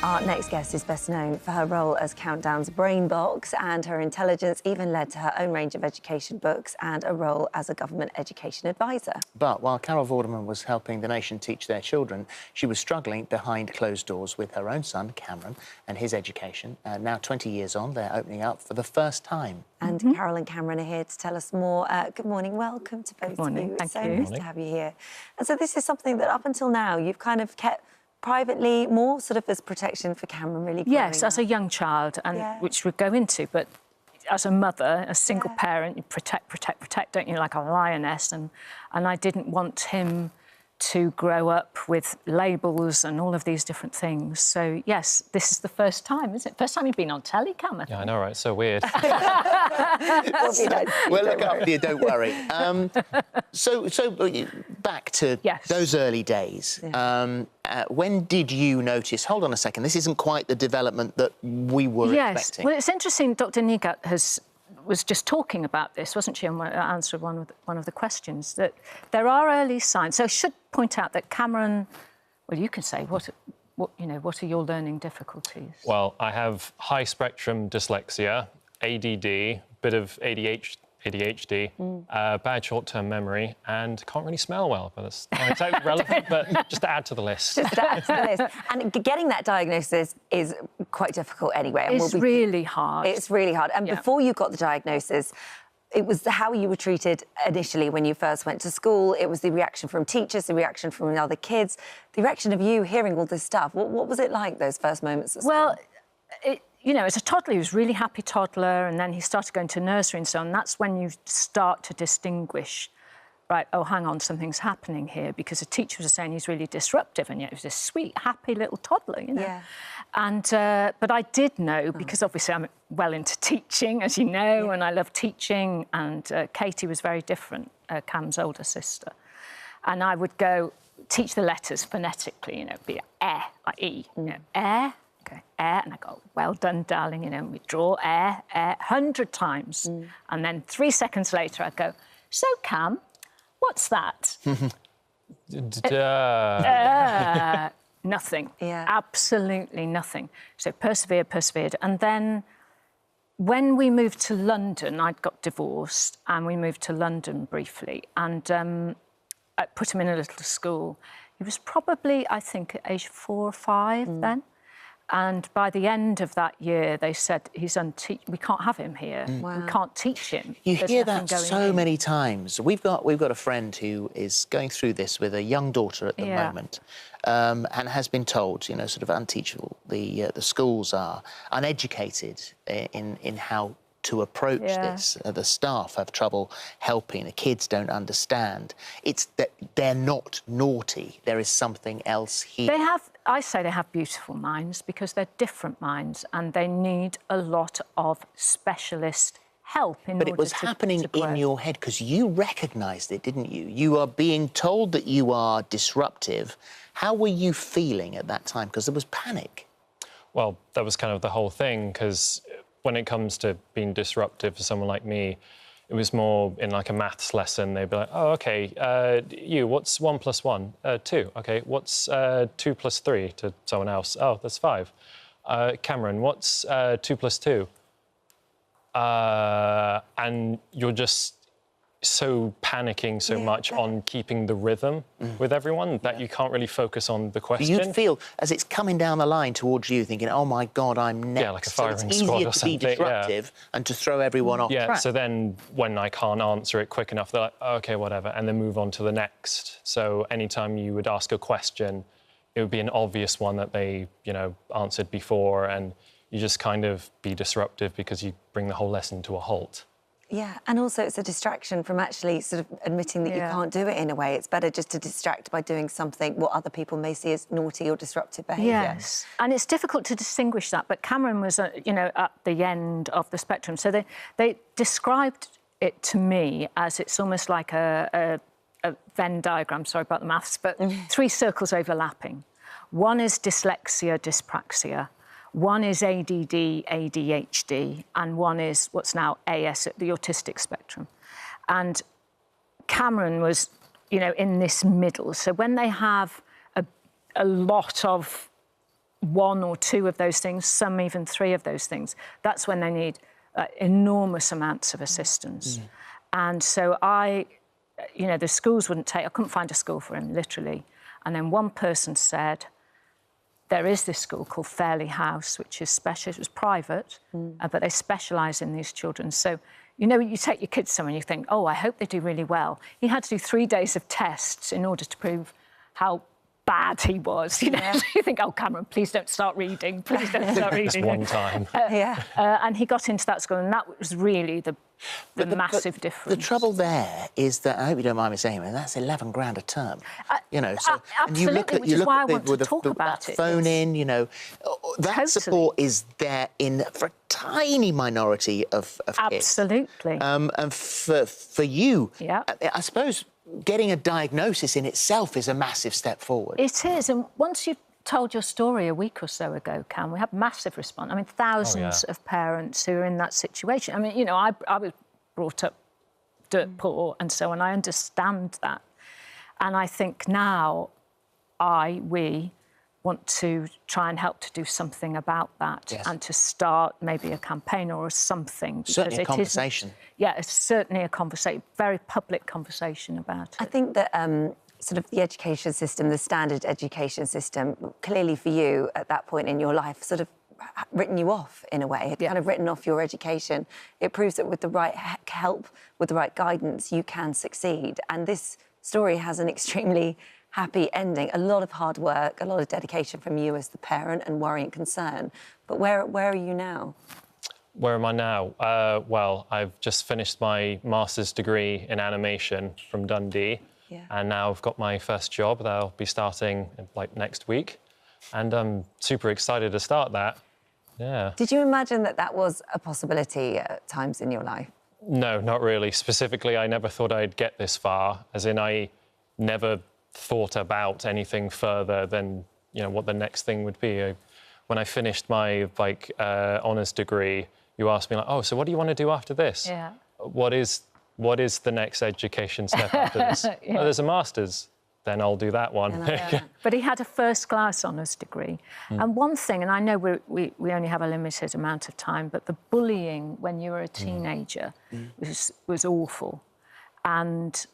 Our next guest is best known for her role as Countdown's brainbox, and her intelligence even led to her own range of education books and a role as a government education advisor. But while Carol Vorderman was helping the nation teach their children, she was struggling behind closed doors with her own son, Cameron, and his education. Now, 20 years on, they're opening up for the first time. And Carol and Cameron are here to tell us more. Good morning. Welcome to both of you. It's so nice to have you here. And so this is something that up until now you've kind of kept privately, more sort of as protection for Cameron, really? Yes, as a young child, and which we'd go into, but as a mother, a single parent, you protect, don't you, like a lioness, and I didn't want him to grow up with labels and all of these different things. So, yes, this is the first time, isn't it? First time you've been on telly, Cameron. Yeah, I know, right? So weird. We'll look after you, don't worry. So back to those early days. When did you notice, hold on a second, this isn't quite the development that we were expecting? Well, it's interesting, Dr. Nigat was just talking about this, wasn't she, in answer one of the questions, that there are early signs. So I should point out that Cameron, well, you can say, what are your learning difficulties? Well, I have high spectrum dyslexia, ADD, bit of ADHD, bad short-term memory, and can't really smell well. But that's not exactly relevant, but just to add to the list. Just to add to the list. And getting that diagnosis is quite difficult anyway. And it's really hard. It's really hard. And before you got the diagnosis, it was how you were treated initially when you first went to school. It was the reaction from teachers, the reaction from other kids, the reaction of you hearing all this stuff. What was it like, those first moments at school? Well, you know, as a toddler, he was a really happy toddler, and then he started going to nursery and so on. That's when you start to distinguish, right, oh, hang on, something's happening here, because the teacher was saying he's really disruptive, and yet he was this sweet, happy little toddler, you know. Yeah. And, but I did know, because obviously I'm well into teaching, as you know, and I love teaching, and Katie was very different, Cam's older sister. And I would go teach the letters phonetically, you know, be like E, you know, air. Okay, air, and I go, well done, darling, you know, and we draw air 100 times. And then 3 seconds later, I'd go, so, Cam, what's that? Nothing. Yeah. Absolutely nothing. So persevered. And then when we moved to London, I'd got divorced, and we moved to London briefly, and I put him in a little school. He was probably, I think, at age 4 or 5 then. And by the end of that year, they said, he's unteachable. We can't have him here. Wow. We can't teach him. You hear that so many times. We've got a friend who is going through this with a young daughter at the moment, and has been told, you know, sort of unteachable. The schools are uneducated in how to approach this. The staff have trouble helping. The kids don't understand. It's that they're not naughty. There is something else here. I say they have beautiful minds, because they're different minds, and they need a lot of specialist help in order to... But it was happening in your head, because you recognised it, didn't you? You are being told that you are disruptive. How were you feeling at that time? Because there was panic. Well, that was kind of the whole thing, because when it comes to being disruptive for someone like me, it was more in like a maths lesson. They'd be like, oh, OK, what's 1 + 1? 2. OK, what's 2 + 3 to someone else? Oh, that's 5. Cameron, what's 2 + 2? And you're just so panicking so much on keeping the rhythm with everyone that you can't really focus on the question. You'd feel, as it's coming down the line towards you, thinking, oh, my God, I'm next. Yeah, like a firing squad or something. It's easier to be disruptive and to throw everyone off track. So then when I can't answer it quick enough, they're like, oh, OK, whatever, and then move on to the next. So any time you would ask a question, it would be an obvious one that they, you know, answered before, and you just kind of be disruptive because you bring the whole lesson to a halt. Yeah, and also it's a distraction from actually sort of admitting that you can't do it in a way. It's better just to distract by doing something what other people may see as naughty or disruptive behaviour. Yes, and it's difficult to distinguish that, but Cameron was, you know, at the end of the spectrum. So they described it to me as it's almost like a Venn diagram, sorry about the maths, but 3 circles overlapping. One is dyslexia, dyspraxia. One is ADD, ADHD, and one is what's now AS, the autistic spectrum. And Cameron was, you know, in this middle. So when they have a lot of 1 or 2 of those things, some even 3 of those things. That's when they need enormous amounts of assistance. And so the schools wouldn't take... I couldn't find a school for him, literally. And then one person said, there is this school called Fairley House, which is special. It was private, but they specialise in these children. So, you take your kids somewhere and you think, oh, I hope they do really well. He had to do 3 days of tests in order to prove how bad he was. You think, oh, Cameron, please don't start reading. Please don't start reading. Just one time. And he got into that school, and that was really the massive difference. The trouble there is that, I hope you don't mind me saying, that's 11 grand a term. Absolutely, and you look at, which is why I want to talk about it. Phone in, that Totally. support is there for a tiny minority of kids. Absolutely. And for you, I suppose getting a diagnosis in itself is a massive step forward. It is, and once you've told your story a week or so ago, Cam, we had massive response. I mean, thousands of parents who are in that situation. I mean, I was brought up dirt poor, and so on. I understand that. And I think now we want to try and help to do something about that and to start maybe a campaign or something. Certainly a conversation. It's certainly a conversation, very public conversation about it. I think that sort of the education system, the standard education system, clearly for you at that point in your life, sort of written you off in a way. It kind of written off your education. It proves that with the right help, with the right guidance, you can succeed. And this story has an extremely happy ending. A lot of hard work, a lot of dedication from you as the parent, and worry and concern. But where are you now? Where am I now? Well, I've just finished my master's degree in animation from Dundee. And now I've got my first job that I'll be starting next week. And I'm super excited to start that. Yeah. Did you imagine that was a possibility at times in your life? No, not really. Specifically, I never thought I'd get this far, as in I never thought about anything further than, what the next thing would be. When I finished my, honours degree, you asked me, oh, so what do you want to do after this? Yeah. What is the next education step after this? Oh, there's a master's. Then I'll do that one. But he had a first-class honours degree. And one thing, and I know we only have a limited amount of time, but the bullying when you were a teenager was awful. And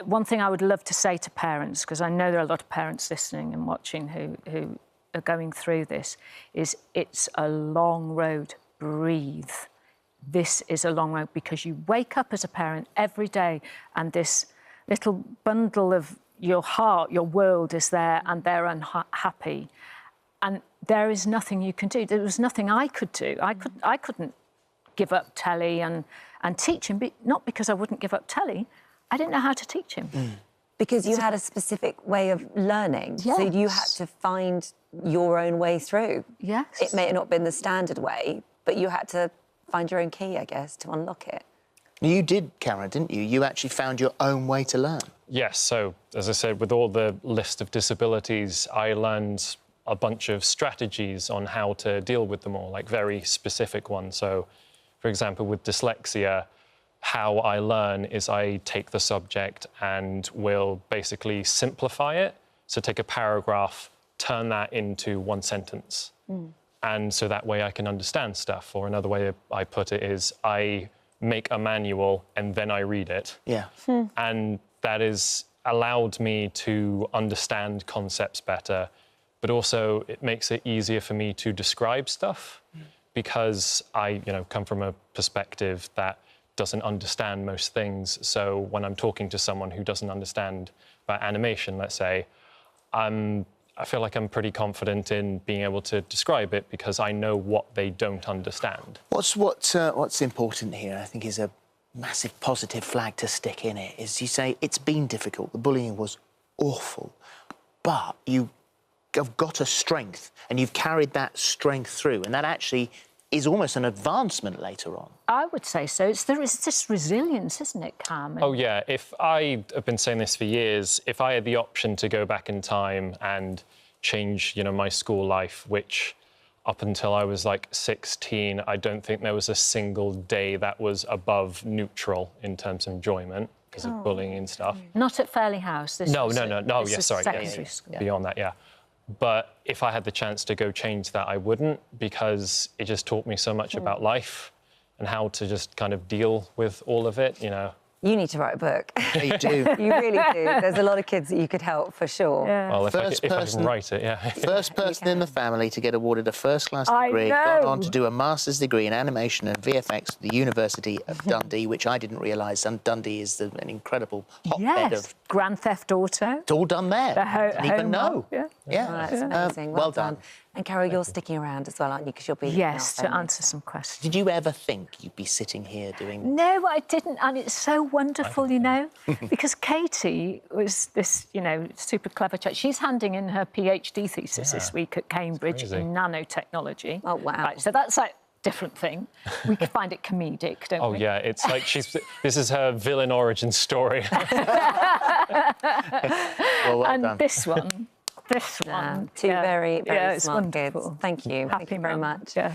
one thing I would love to say to parents, because I know there are a lot of parents listening and watching who are going through this, is it's a long road. Breathe. This is a long road, because you wake up as a parent every day and this little bundle of your heart, your world is there, and they're unhappy. And there is nothing you can do. There was nothing I could do. I couldn't give up telly and teach him, not because I wouldn't give up telly. I didn't know how to teach him. Because you had a specific way of learning. Yes. So you had to find your own way through. Yes. It may have not been the standard way, but you had to find your own key, I guess, to unlock it. You did, Cameron, didn't you? You actually found your own way to learn. Yes, so, as I said, with all the list of disabilities, I learned a bunch of strategies on how to deal with them all, very specific ones. So, for example, with dyslexia, how I learn is I take the subject and will basically simplify it. So take a paragraph, turn that into one sentence. And so that way I can understand stuff. Or another way I put it is I make a manual and then I read it. Yeah. And that has allowed me to understand concepts better, but also it makes it easier for me to describe stuff because I, come from a perspective that doesn't understand most things. So when I'm talking to someone who doesn't understand about animation, let's say, I feel like I'm pretty confident in being able to describe it because I know what they don't understand. What's important here, I think, is a massive positive flag to stick in it, is you say it's been difficult, the bullying was awful, but you have got a strength and you've carried that strength through, and that actually is almost an advancement later on. I would say so. It's this resilience, isn't it, Cam? Oh, yeah. If I have been saying this for years, if I had the option to go back in time and change, my school life, which up until I was 16, I don't think there was a single day that was above neutral in terms of enjoyment because of bullying and stuff. Not at Fairley House. No, sorry. Secondary school. Beyond that, yeah. But if I had the chance to go change that, I wouldn't, because it just taught me so much about life and how to just kind of deal with all of it, you know. You need to write a book. Yeah, you do. You really do. There's a lot of kids that you could help, for sure. Yeah. Well, if I First can person- write it, yeah. First person in the family to get awarded a first-class I degree, know. gone on to do a master's degree in animation and VFX at the University of Dundee, which I didn't realise. And Dundee is an incredible hotbed Yes, of... Grand Theft Auto. It's all done there. Didn't even home know. run, Yeah. Oh, that's amazing. Well done. And Carol, you're sticking around as well, aren't you? Because you'll be Yes, in our to family. answer some questions. Did you ever think you'd be sitting here doing... No, I didn't, and it's so wonderful, you know, because Katie was this, you know, super clever child. She's handing in her PhD thesis this week at Cambridge crazy. in nanotechnology. Oh, wow. Right, so that's like different thing. We could find it comedic, don't Oh, we? yeah, it's like this is her villain origin story. Well And done. this one, Two very, very yeah, it's smart wonderful. kids. Thank you. Thank you very mum. much. Yeah.